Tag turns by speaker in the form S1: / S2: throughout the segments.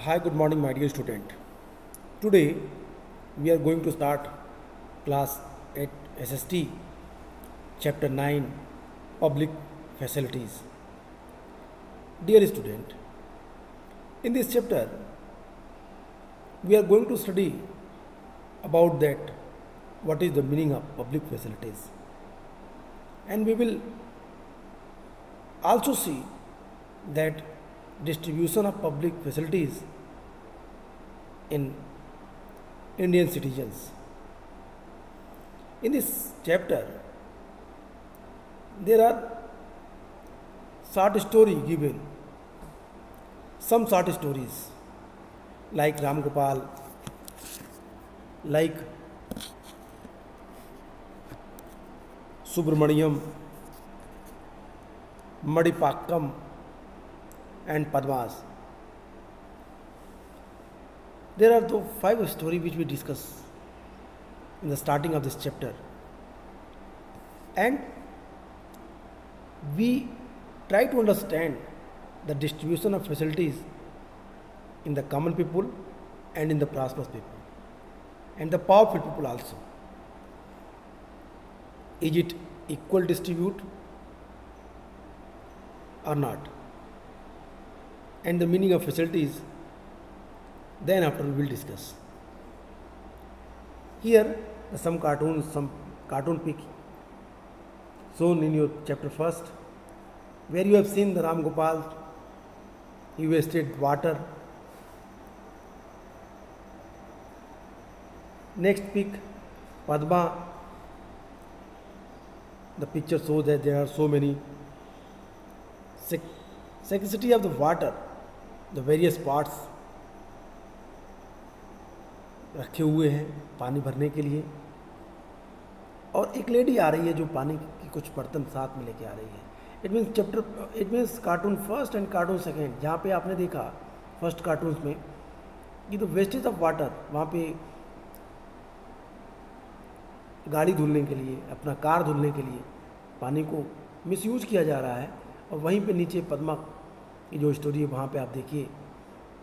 S1: Hi, good morning, my dear student. Today we are going to start class 8 SST, chapter 9, public facilities. Dear student, in this chapter we are going to study about that what is the meaning of public facilities, and we will also see that distribution of public facilities in Indian citizens. In this chapter, there are short story given, some short stories like Ram Gopal, like Subramaniam, Madipakam, and Padmas. There are the 5 stories which we discuss in the starting of this chapter, and we try to understand the distribution of facilities in the common people and in the prosperous people and the powerful people also. Is it equal distribute or not? And the meaning of facilities, then after we will discuss. Here some cartoon pic shown in your chapter first, where you have seen the Ram Gopal, he wasted water. Next pic, Padma, the picture shows that there are so many scarcity of the water, the various parts रखे हुए हैं पानी भरने के लिए, और एक lady आ रही है जो पानी की कुछ बर्तन साथ में लेके आ रही है. It means cartoon first and cartoon second, जहाँ पे आपने देखा फर्स्ट कार्टून्स में कि तो वेस्टेज ऑफ वाटर, वहाँ पे गाड़ी धुलने के लिए, अपना कार धुलने के लिए पानी को मिसयूज किया जा रहा है. और वहीं पे नीचे पद्मा की जो स्टोरी है वहाँ पे आप देखिए,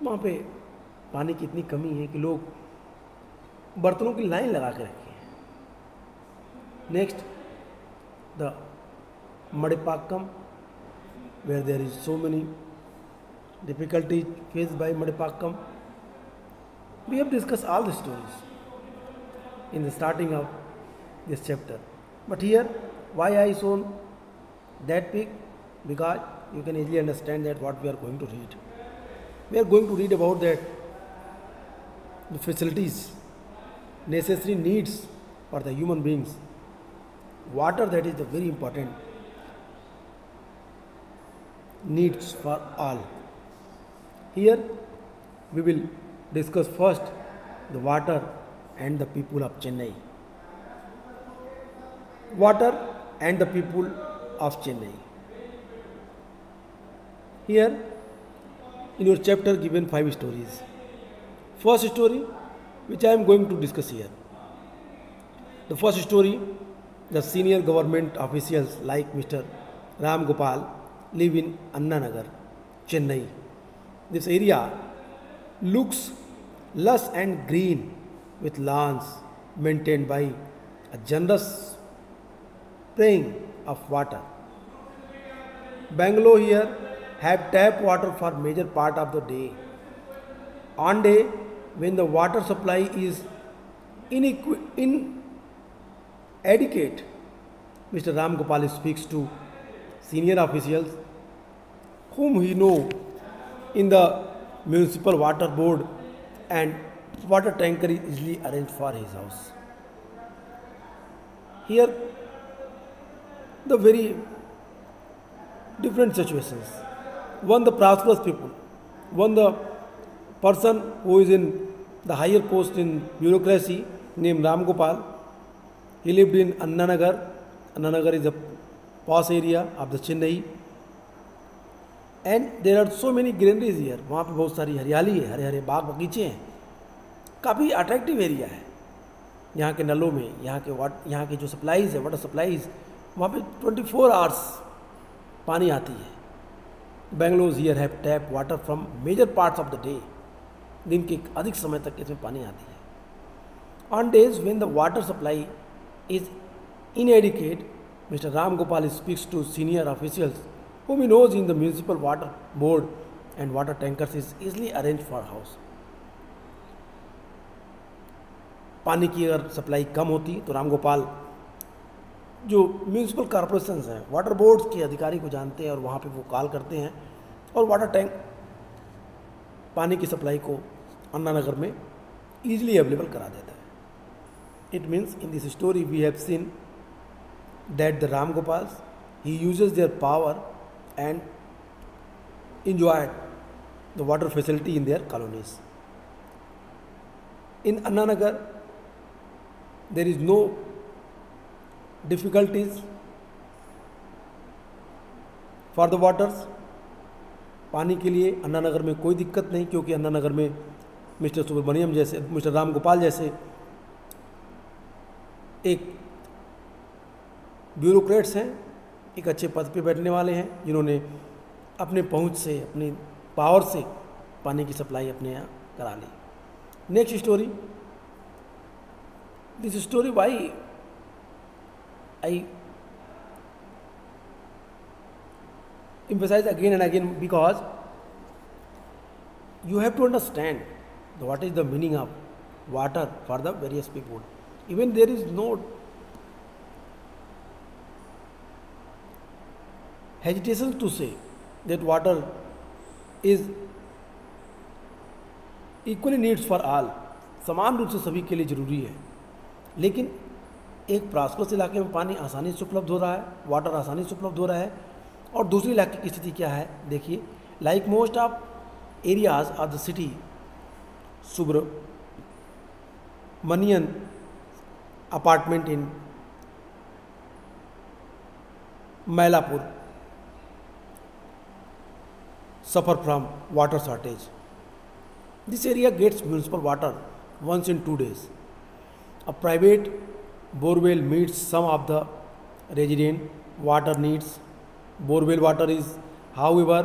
S1: वहाँ पे पानी की इतनी कमी है कि लोग बर्तनों की लाइन लगा के रखे हैं. Next, the Madipakkam, where there is so many difficulties faced by Madipakkam. We have discuss all the stories in the starting of this chapter, but here why I shown that pic, because you can easily understand that what we are going to read. We are going to read about that the facilities, necessary needs for the human beings. Water, that is the very important needs for all. Here we will discuss first the water and the people of Chennai. Water and the people of Chennai. Here in your chapter given 5 stories. First story which I am going to discuss here. The first story, the senior government officials like Mr. Ram Gopal live in Anna Nagar, Chennai. This area looks lush and green with lawns maintained by a generous spraying of water. Bangalore here have tap water for major part of the day. On day when the water supply is inadequate, Mr. Ram Gopal speaks to senior officials whom he know in the municipal water board, and water tanker is easily arranged for his house. Here the very different situations. One, the prosperous people. One, the person who is in the higher post in bureaucracy named Ram Gopal. He lived in Anna Nagar. Anna Nagar is a posh area of the Chennai. And there are so many greeneries here. वहाँ पे बहुत सारी हरियाली है, हरे हरे बाग बगीचे हैं. काफ़ी attractive area है. यहाँ के नलों में, यहाँ के जो सप्लाईज है, वाटर सप्लाईज, वहाँ पे 24 आवर्स पानी आती है. Bangalore here have tap water from major parts of the day. दिन के अधिक समय तक इसमें पानी आती है। On days when the water supply is inadequate, Mr. Ram Gopal speaks to senior officials whom he knows in the municipal water board and water tankers is easily arranged for house. पानी की अगर supply कम होती तो राम गोपाल जो municipal corporations हैं, water boards के अधिकारी को जानते हैं और वहाँ पे वो कॉल करते हैं और वाटर टैंक पानी की सप्लाई को अन्ना नगर में ईजिली अवेलेबल करा देता है। It means in this story we have seen that the Ram Gopals, he uses their power and enjoyed the water facility in their colonies. In Anna Nagar, there is no difficulties for the waters. पानी के लिए अन्ना नगर में कोई दिक्कत नहीं, क्योंकि अन्ना नगर में mister Subramaniam जैसे, मिस्टर राम गोपाल जैसे एक ब्यूरोक्रेट्स हैं, एक अच्छे पद पे बैठने वाले हैं, जिन्होंने अपने पहुंच से, अपनी पावर से पानी की सप्लाई अपने यहाँ करा ली। Next story, this story why I emphasize again and again because you have to understand what is the meaning of water for the various people. Even there is no hesitation to say that water is equally needs for all, समान रूप से सभी के लिए ज़रूरी है। लेकिन एक प्रॉस्परस इलाके में पानी आसानी से उपलब्ध हो रहा है, वाटर आसानी से उपलब्ध हो रहा है, और दूसरे इलाके की स्थिति क्या है देखिए। Like most of areas of the city Subramanian apartment in Mylapore suffer from water shortage. This area gets municipal water once in 2 days. A private borewell meets some of the resident water needs. Borewell water is, however,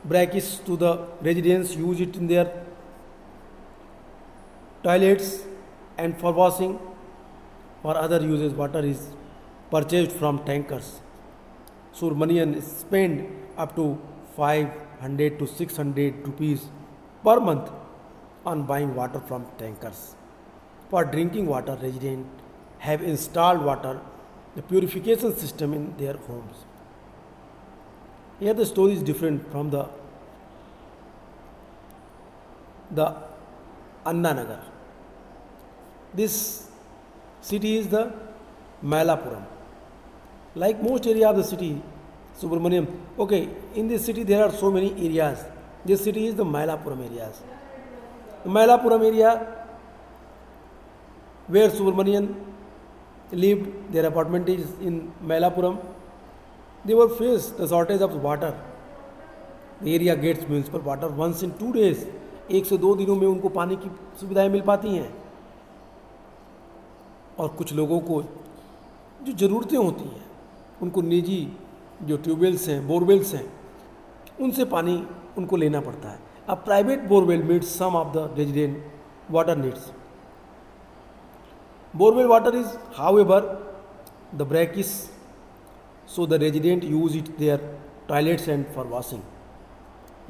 S1: brackish to the residents use it in their toilets and for washing. For other uses, water is purchased from tankers. Subramanian spend up to 500 to 600 rupees per month on buying water from tankers. For drinking water, residents have installed water the purification system in their homes. Here the story is different from the Anna Nagar. This city is the Mailapuram. Like most area of the city, Subramaniam, okay, in this city there are so many areas. This city is the Mailapuram areas. The Mailapuram area where Subramanian lived, their apartment is in Mailapuram. They were faced the shortage of water. The area gets municipal water once in 2 days. 1 से 2 दिनों में उनको पानी की सुविधाएं मिल पाती हैं। और कुछ लोगों को जो ज़रूरतें होती हैं, उनको निजी जो ट्यूबवेल्स हैं, बोरवेल्स हैं, उनसे पानी उनको लेना पड़ता है। अब private borewell meets some of the resident water needs. Borewell water is, however, the brackish, so the resident use it their toilets and for washing.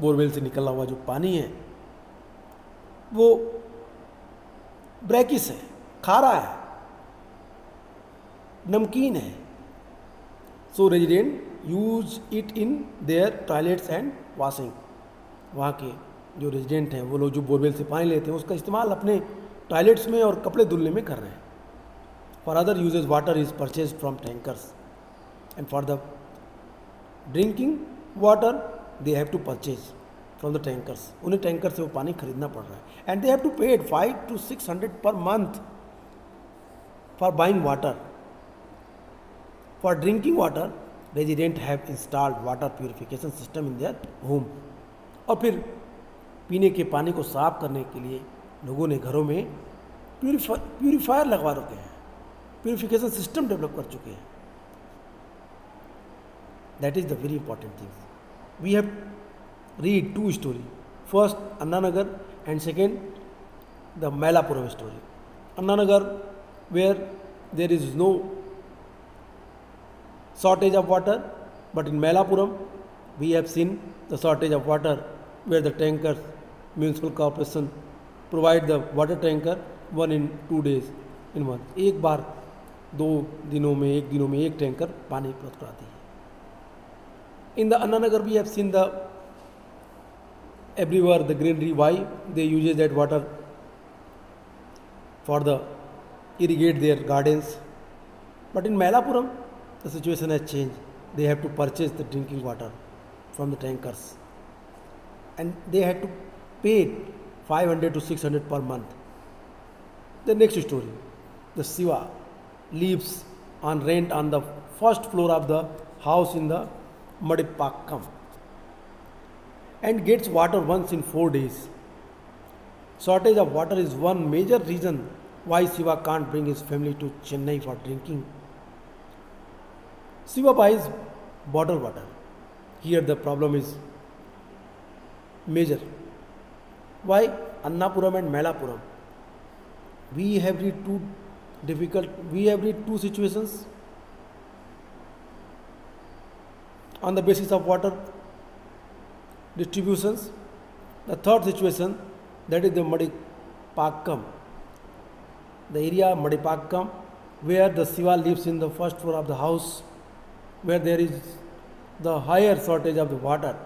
S1: Borewell से निकला हुआ जो पानी है वो ब्रैकिश है, खारा है, नमकीन है. So resident use it in their toilets and washing. वहाँ के जो रेजिडेंट हैं, वो लोग जो बोरवेल से पानी लेते हैं, उसका इस्तेमाल अपने टॉयलेट्स में और कपड़े धुलने में कर रहे हैं. For other uses, water is purchased from tankers, and for the drinking water, they have to purchase from the tankers. उन्हें टैंकर से वो पानी खरीदना पड़ रहा है. And they have to pay 500 to 600 per month for buying water. For drinking water, residents have installed water purification system in their home. और फिर पीने के पानी को साफ करने के लिए लोगों ने घरों में प्यूरीफायर लगवा रखे हैं, प्यूरिफिकेशन सिस्टम डेवलप कर चुके हैं. That is the very important thing. We have read 2 story. First, Anna Nagar, and second, the Mailapuram story. Anna Nagar, where there is no shortage of water, but in Mailapuram, we have seen the shortage of water, where the tankers, municipal corporation provide the water tanker 1 in 2 days in month. एक बार 2 दिनों में एक tanker पानी उपलब्ध कराती है. In the Anna Nagar, we have seen the everywhere the greenery. Why they use that water for the irrigate their gardens? But in Mailapuram, the situation has changed. They have to purchase the drinking water from the tankers, and they had to pay 500 to 600 per month. The next story, the Shiva lives on rent on the first floor of the house in the Madipakkam and gets water once in 4 days. Shortage of water is one major reason why Shiva can't bring his family to Chennai for drinking. Shiva buys bottled water. Here the problem is major. Why Annapuram and Mailapuram? We have two situations on the basis of water distributions. The third situation, that is the Madipakkam, the area Madipakkam, where the Shiva lives in the first floor of the house, where there is the higher shortage of the water.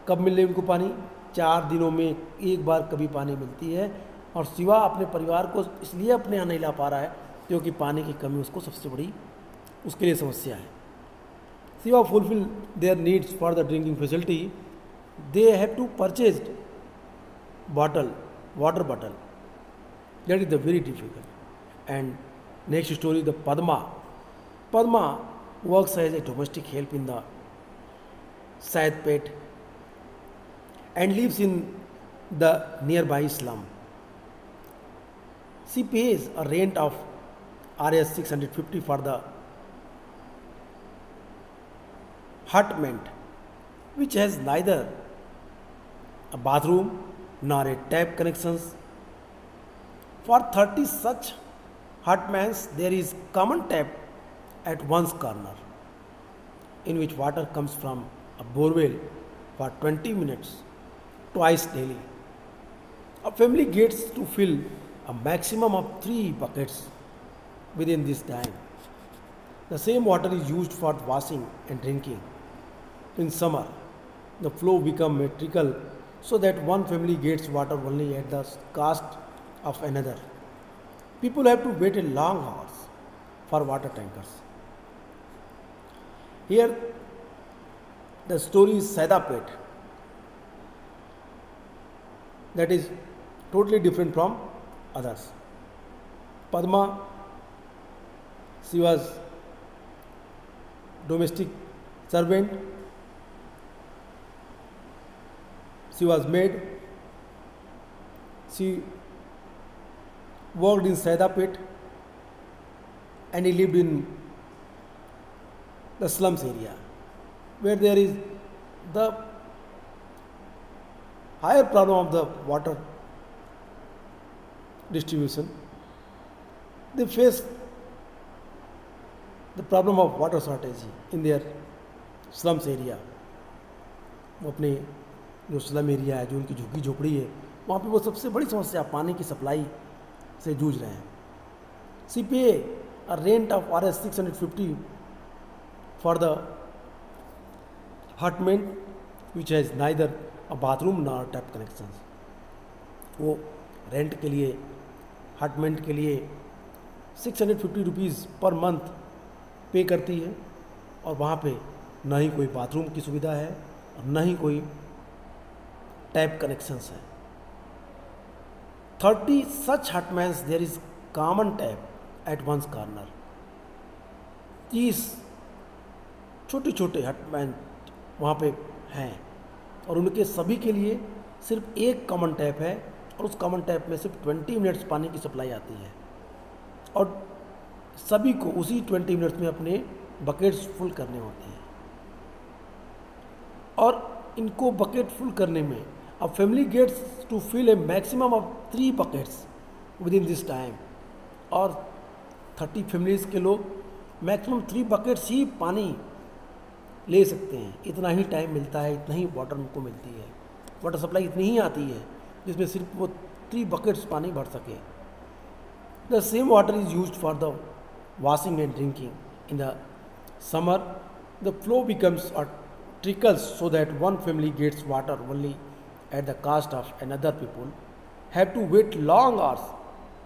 S1: कब मिले उनको पानी? 4 दिनों में एक बार कभी पानी मिलती है, और शिवा अपने परिवार को इसलिए अपने यहाँ नहीं ला पा रहा है क्योंकि पानी की कमी उसको सबसे बड़ी उसके लिए समस्या है. Shiva fulfil their needs for the drinking facility. They have to purchase water bottle. That is the very difficult. And next story, the Padma works as a domestic help in the Saidpet and lives in the nearby slum. She pays a rent of Rs 650 for the hutment, which has neither a bathroom nor a tap connections. For 30 such hutments, there is common tap at one's corner, in which water comes from a borewell for 20 minutes twice daily. A family gets to fill a maximum of 3 buckets within this time. The same water is used for washing and drinking. In summer, the flow becomes metrical, so that one family gets water only at the cost of another. People have to wait a long hours for water tankers. Here, the story is Saidapet. That is totally different from others. Padma, she was domestic servant. She was maid. She worked in Saidapet and he lived in the slums area, where there is the higher problem of the water distribution. They face the problem of water shortage in their slums area. वो अपने जो slum area है, जो उनकी झुग्गी झोपड़ी है, वहाँ पे वो सबसे बड़ी समस्या पानी की सप्लाई से जूझ रहे हैं. She pay a rent of Rs 650 for the hutment, which has neither a bathroom nor tap connections. वो रेंट के लिए, हटमेंट के लिए 650 रुपीज़ पर मंथ पे करती है, और वहाँ पे ना ही कोई बाथरूम की सुविधा है और ना ही कोई टैप कनेक्शंस है. 30 such hutments there is common tap at one's corner. 30 छोटे छोटे हटमैन वहाँ पे हैं, और उनके सभी के लिए सिर्फ एक कॉमन टैप है, और उस कॉमन टैप में सिर्फ 20 मिनट्स पानी की सप्लाई आती है, और सभी को उसी 20 मिनट्स में अपने बकेट्स फुल करने होते हैं. और इनको बकेट फुल करने में, a family gets to fill a maximum of 3 buckets within this time, और 30 फैमिलीज़ के लोग मैक्सिमम 3 बकेट्स ही पानी ले सकते हैं। इतना ही टाइम मिलता है, इतना ही वाटर उनको मिलती है, वाटर सप्लाई इतनी ही आती है जिसमें सिर्फ वो 3 बकेट्स पानी भर सके। The same water is used for the washing and drinking. In the summer, the flow becomes or trickles so that one family gets water only at the cost of another people have to wait long hours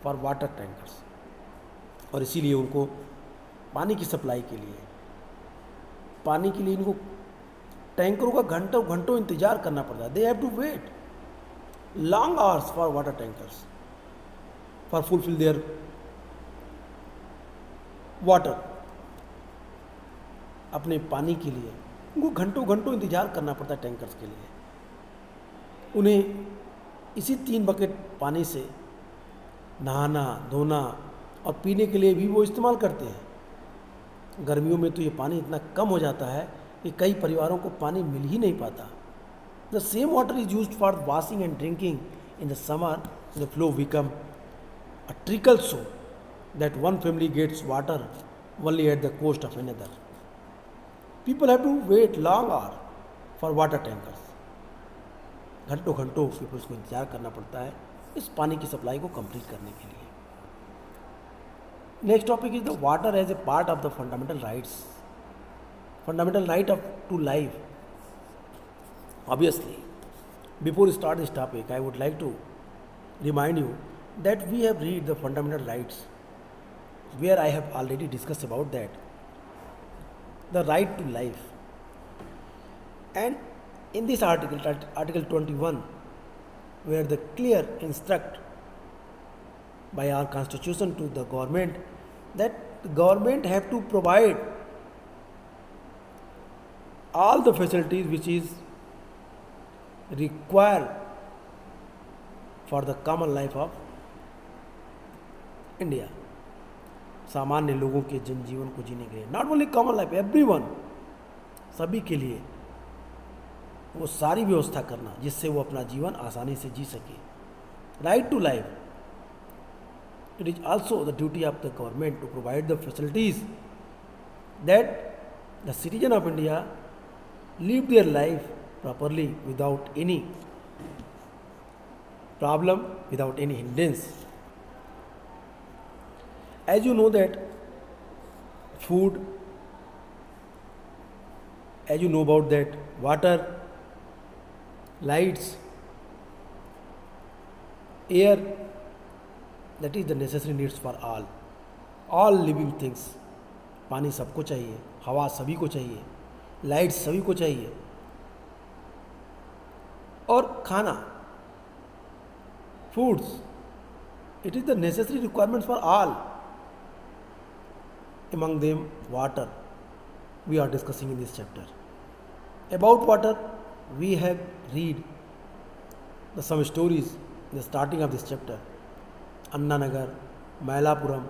S1: for water tankers. और इसीलिए उनको पानी की supply के लिए, पानी के लिए इनको टैंकरों का घंटों घंटों इंतजार करना पड़ता है। They have to wait long hours for water tankers for fulfil their water. अपने पानी के लिए उनको घंटों घंटों इंतजार करना पड़ता है टैंकर्स के लिए। उन्हें इसी 3 बकेट पानी से नहाना, धोना और पीने के लिए भी वो इस्तेमाल करते हैं। गर्मियों में तो ये पानी इतना कम हो जाता है कि कई परिवारों को पानी मिल ही नहीं पाता। The same water is used for washing and drinking in the summer, the flow become a trickle so that one family gets water only at the cost of another. People have to wait long hours for water tankers. घंटों घंटों peoples को इंतजार करना पड़ता है इस पानी की सप्लाई को कंप्लीट करने के लिए। Next topic is the water as a part of the fundamental rights, fundamental right of to life. Obviously, before we start this topic, I would like to remind you that we have read the fundamental rights, where I have already discussed about that, the right to life. And in this article, Article 21, where the clear instruct by our constitution to the government that the government have to provide all the facilities which is required for the common life of India, सामान्य लोगों के जनजीवन को जीने के लिए। Not only common life, everyone, सभी के लिए वो सारी व्यवस्था करना जिससे वो अपना जीवन आसानी से जी सके। Right to life, it is also the duty of the government to provide the facilities that the citizen of India live their life properly without any problem, without any hindrance. As you know that food, as you know about that water, lights, air, that is the necessary needs for all living things. पानी सबको चाहिए, हवा सभी को चाहिए, lights सभी को चाहिए, और खाना, foods, it is the necessary requirements for all. Among them water we are discussing in this chapter. About water we have read some stories in the starting of this chapter. Annanagar, Mailapuram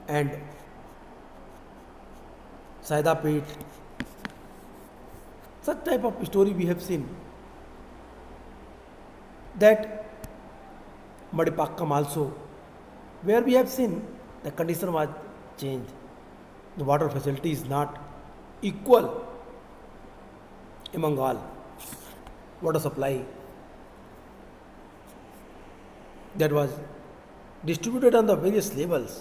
S1: and Saidapet. Such type of story we have seen. That Madipakkam also, where we have seen the condition was changed. The water facility is not equal among all. Water supply that was distributed on the various levels,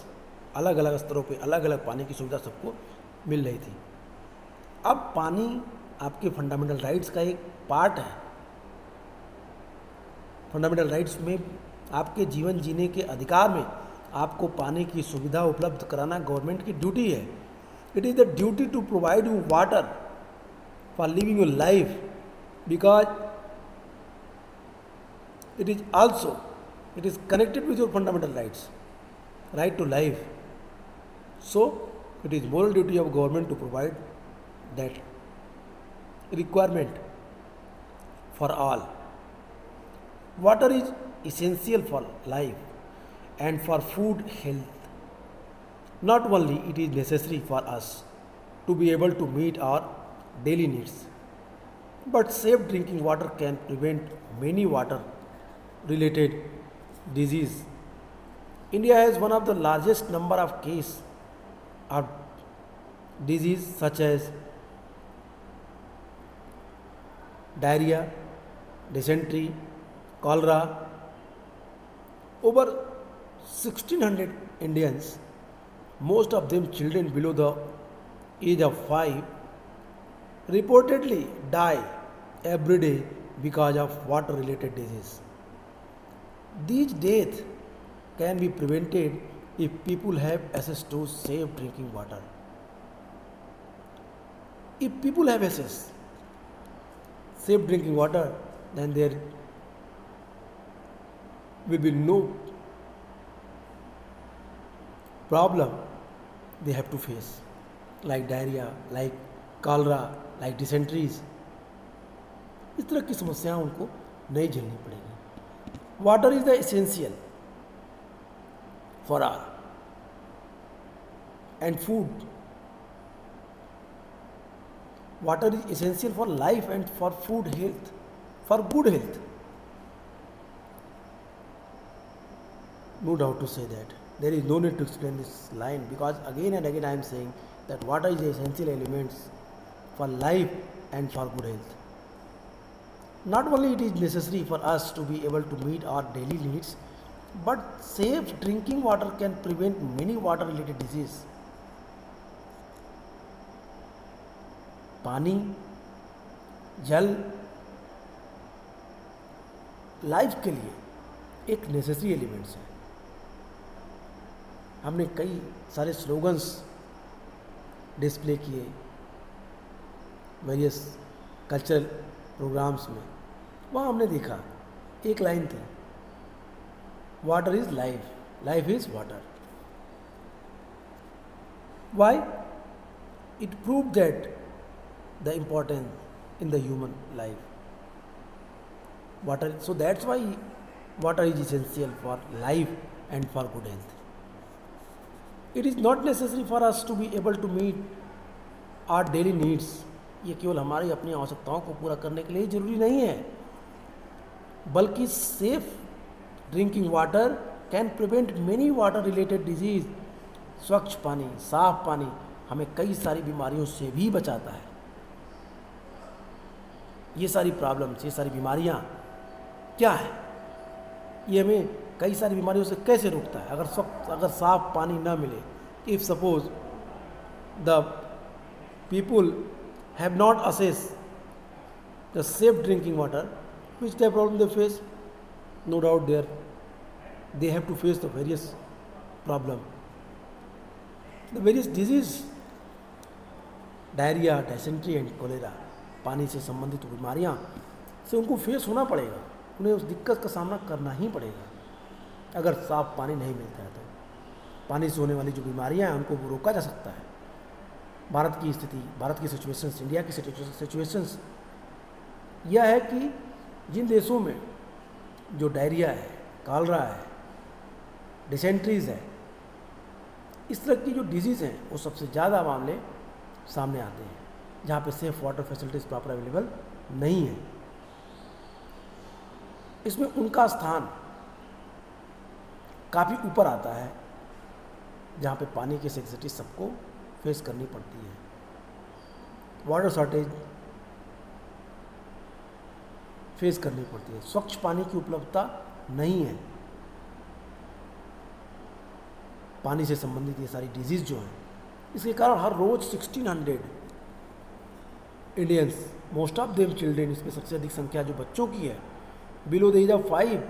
S1: अलग अलग स्तरों पे अलग अलग पानी की सुविधा सबको मिल रही थी। अब पानी आपके फंडामेंटल राइट्स का एक पार्ट है। फंडामेंटल राइट्स में आपके जीवन जीने के अधिकार में आपको पानी की सुविधा उपलब्ध कराना गवर्नमेंट की ड्यूटी है। It is the duty to provide you water for living your life, because it is connected with your fundamental rights, right to life. So it is moral duty of government to provide that requirement for all. Water is essential for life and for food health. Not only it is necessary for us to be able to meet our daily needs. But safe drinking water can prevent many water related disease. India has one of the largest number of cases of disease such as diarrhea, dysentery, cholera. Over 1600 Indians, most of them children below the age of 5, reportedly die every day because of water related disease. These deaths can be prevented if people have access to safe drinking water. If people have access safe drinking water, then there will be no problem they have to face, like diarrhea, like cholera, like dysenteries. इस तरह की समस्याएं उनको नहीं झेलनी पड़ेगी. Water is the essential for are and food. Water is essential for life and for food health, for good health. No doubt to say that. There is no need to explain this line, because again and again I am saying that water is the essential elements for life and for good health. Not only it is necessary for us to be able to meet our daily needs, but safe drinking water can prevent many water related diseases. पानी, जल life के लिए एक necessary elements है. हमने कई सारे slogans display किए वेरियस कल्चरल प्रोग्राम्स में. वहाँ हमने देखा एक लाइन थी, water is life, life is water. Why? It prove that the importance in the human life. Water, so that's why water is essential for life and for good health. It is not necessary for us to be able to meet our daily needs. ये केवल हमारी अपनी आवश्यकताओं को पूरा करने के लिए जरूरी नहीं है, बल्कि safe drinking water can prevent many water related disease. स्वच्छ पानी, साफ पानी हमें कई सारी बीमारियों से भी बचाता है. ये सारी प्रॉब्लम्स, ये सारी बीमारियाँ क्या है, ये हमें कई सारी बीमारियों से कैसे रोकता है. अगर साफ पानी ना मिले, if suppose the people have not access the safe drinking water, which the problem they face, no doubt there they have to face the various problem, the various disease, diarrhoea, dysentery and cholera. पानी से संबंधित बीमारियां से उनको face होना पड़ेगा, उन्हें उस दिक्कत का सामना करना ही पड़ेगा. अगर साफ पानी नहीं मिलता है तो पानी से होने वाली जो बीमारियां हैं उनको रोका जा सकता है. भारत की स्थिति, भारत की सिचुएशंस, इंडिया की सिचुएशंस यह है कि जिन देशों में जो डायरिया है, कॉलरा है, डिसेंट्रीज है, इस तरह की जो डिजीज़ हैं वो सबसे ज़्यादा मामले सामने आते हैं जहाँ पे safe water facilities proper available नहीं है. इसमें उनका स्थान काफ़ी ऊपर आता है जहाँ पे पानी की स्केर्सिटी सबको फेस करनी पड़ती है. वाटर शॉर्टेज फेस करनी पड़ती है, स्वच्छ पानी की उपलब्धता नहीं है, पानी से संबंधित ये सारी डिजीज़ जो हैं, इसके कारण हर रोज़ 1600 Indians, most of them children, इसमें सबसे अधिक संख्या जो बच्चों की है, below the age of 5,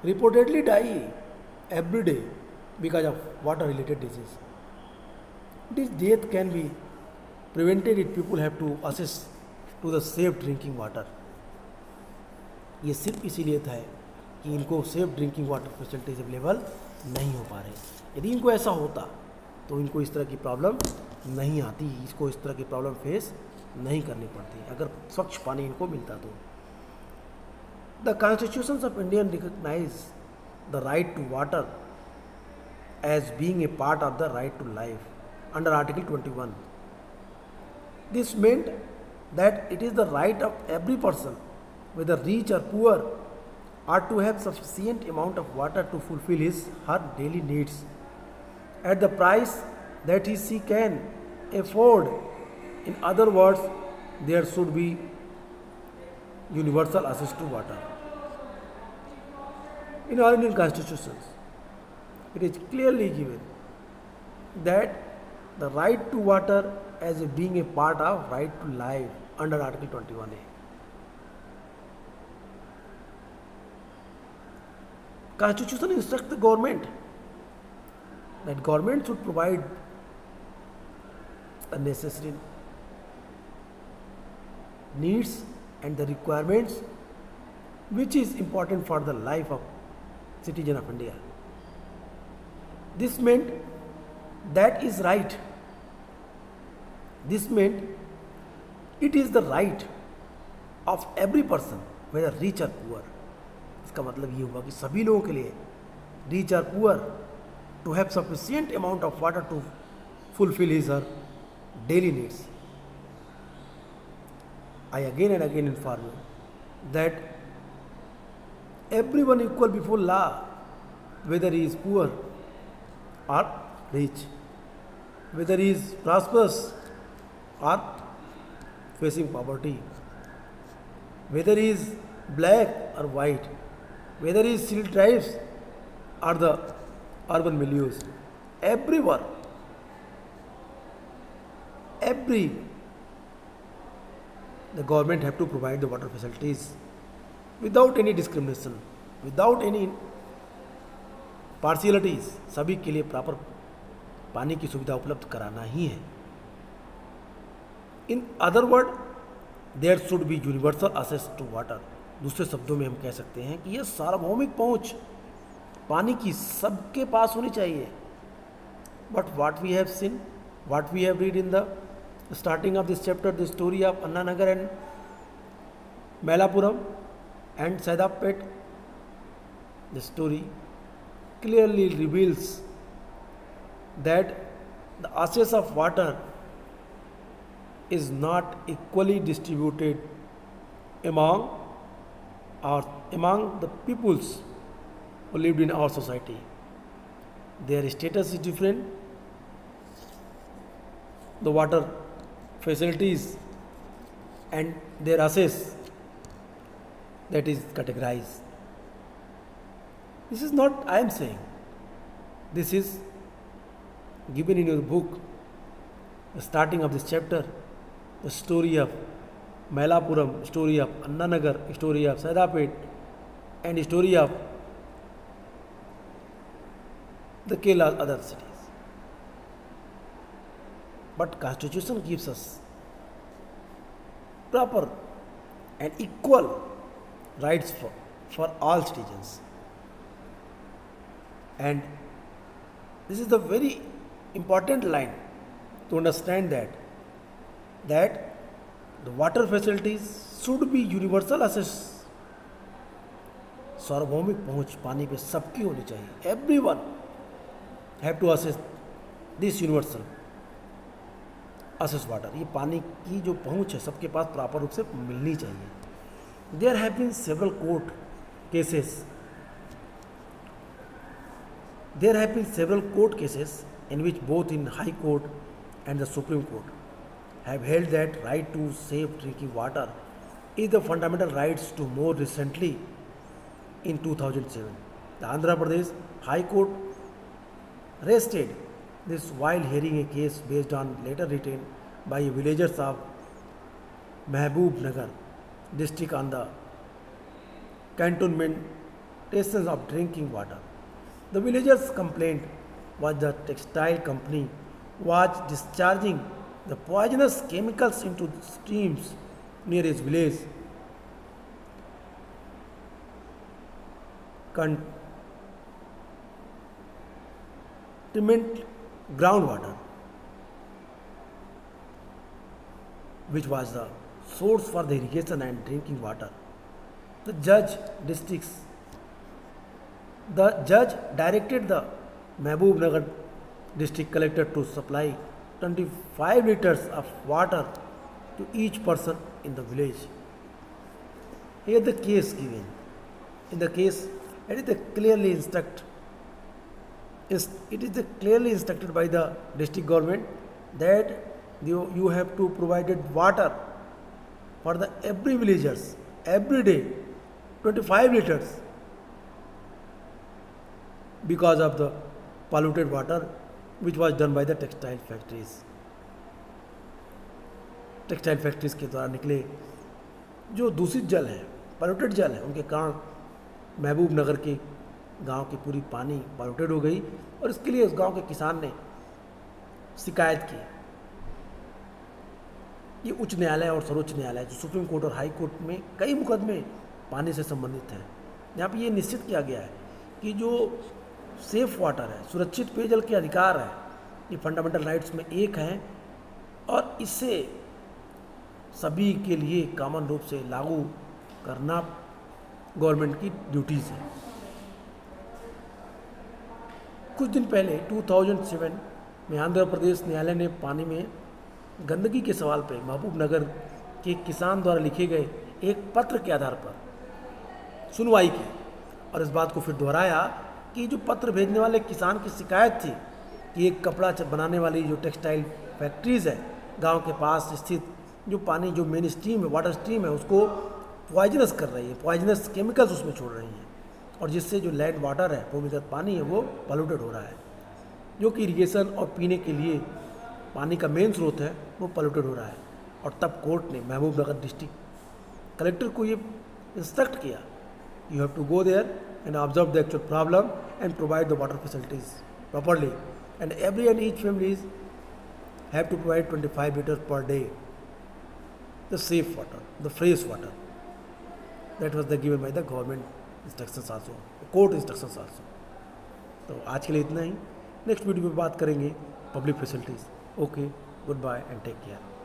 S1: reportedly die every day because of water related disease. This death can be prevented if people have to access to the safe drinking water. ये सिर्फ इसीलिए था कि इनको safe drinking water facilities available नहीं हो पा रहे. यदि इनको ऐसा होता तो इनको इस तरह की प्रॉब्लम नहीं आती, इसको इस तरह की प्रॉब्लम फेस नहीं करनी पड़ती अगर स्वच्छ पानी इनको मिलता तो. The constitutions of Indian recognise the right to water as being a part of the right to life under article 21. This meant that it is the right of every person, whether rich or poor, are to have sufficient amount of water to fulfill his her daily needs at the price that she can afford. In other words, there should be universal access to water. In our Indian constitutions, it is clearly given that the right to water as being a part of right to life under Article 21A. Constitution instructs the government that government should provide the necessary needs and the requirements which is important for the life of citizen of India. This meant that is right. This meant it is the right of every person, whether rich or poor. इसका मतलब ये हुआ कि सभी लोगों के लिए, rich or poor, to have sufficient amount of water to fulfill his or daily needs. I again and again inform you that everyone equal before law, whether he is poor or rich, whether he is prosperous or facing poverty, whether he is black or white, whether he is still tribes or the urban milieux, everyone, the government have to provide the water facilities without any discrimination, without any partialities. सभी के लिए proper पानी की सुविधा उपलब्ध कराना ही है. In other word, there should be universal access to water. दूसरे शब्दों में हम कह सकते हैं कि यह सार्वभौमिक पहुंच पानी की सबके पास होनी चाहिए. But what we have seen, what we have read in the starting of this chapter, the story of Anna Nagar and Melapuram and Saidapet, the story clearly reveals that the access of water is not equally distributed among the peoples who lived in our society. Their status is different. The water facilities and their access, that is categorized. This is not I am saying. This is given in your book, the starting of this chapter, the story of Melapuram, story of Anna Nagar, story of Saidapet, and story of the Kerala other cities. But Constitution gives us proper and equal rights for all citizens. And this is the very important line to understand that the water facilities should be universal access. सार्वभौमिक पहुंच पानी पे सबकी होनी चाहिए. Everyone have to access this universal access water. ये पानी की जो पहुंच है सबके पास प्रॉपर रूप से मिलनी चाहिए. There have been several court cases. There have been several court cases in which both in High Court and the Supreme Court have held that right to safe drinking water is the fundamental rights. To more recently, in 2007, the Andhra Pradesh High Court rested this while hearing a case based on letter written by villagers of Mehboob Nagar district on the cantonmentation of drinking water. The villagers' complaint was the textile company was discharging the poisonous chemicals into streams near his village. Contaminate groundwater, which was the source for the irrigation and drinking water. The judge directed the Mehboob Nagar district collector to supply 25 liters of water to each person in the village. Here the case given. In the case, it is clearly instructed by the district government that you have to provided water for the every villagers every day 25 liters because of the polluted water which was done by the textile factories. Textile factories के द्वारा निकले जो दूषित जल है, polluted जल है, उनके कारण महबूब नगर के गांव की पूरी पानी पॉल्यूटेड हो गई और इसके लिए उस गांव के किसान ने शिकायत की। ये उच्च न्यायालय और सर्वोच्च न्यायालय जो सुप्रीम कोर्ट और हाई कोर्ट में कई मुकदमे पानी से संबंधित हैं। यहाँ पे ये निश्चित किया गया है कि जो सेफ वाटर है, सुरक्षित पेयजल के अधिकार है, ये फंडामेंटल राइट्स में एक हैं और इससे सभी के लिए कॉमन रूप से लागू करना गवर्नमेंट की ड्यूटीज़ है। कुछ दिन पहले 2007 में आंध्र प्रदेश न्यायालय ने पानी में गंदगी के सवाल पर महबूब नगर के किसान द्वारा लिखे गए एक पत्र के आधार पर सुनवाई की और इस बात को फिर दोहराया कि जो पत्र भेजने वाले किसान की शिकायत थी कि एक कपड़ा बनाने वाली जो टेक्सटाइल फैक्ट्रीज़ है गांव के पास स्थित, जो पानी जो मेन स्ट्रीम है, वाटर स्ट्रीम है, उसको पॉइजनस कर रही है, पॉइजनस केमिकल्स उसमें छोड़ रही हैं और जिससे जो लैंड वाटर है, भूमिगत पानी है, वो पॉल्यूटेड हो रहा है, जो कि इरिगेशन और पीने के लिए पानी का मेन स्रोत है, वो पॉल्यूटेड हो रहा है। और तब कोर्ट ने महबूब नगर डिस्ट्रिक्ट कलेक्टर को ये इंस्ट्रक्ट किया, you have to go there and observe the actual problem and provide the water facilities properly and every and each families have to provide 25 litre per day the safe water, the fresh water. That was the given by the government instructions also, court instructions also. तो आज के लिए इतना ही। Next video में बात करेंगे public facilities. Okay, goodbye and take care.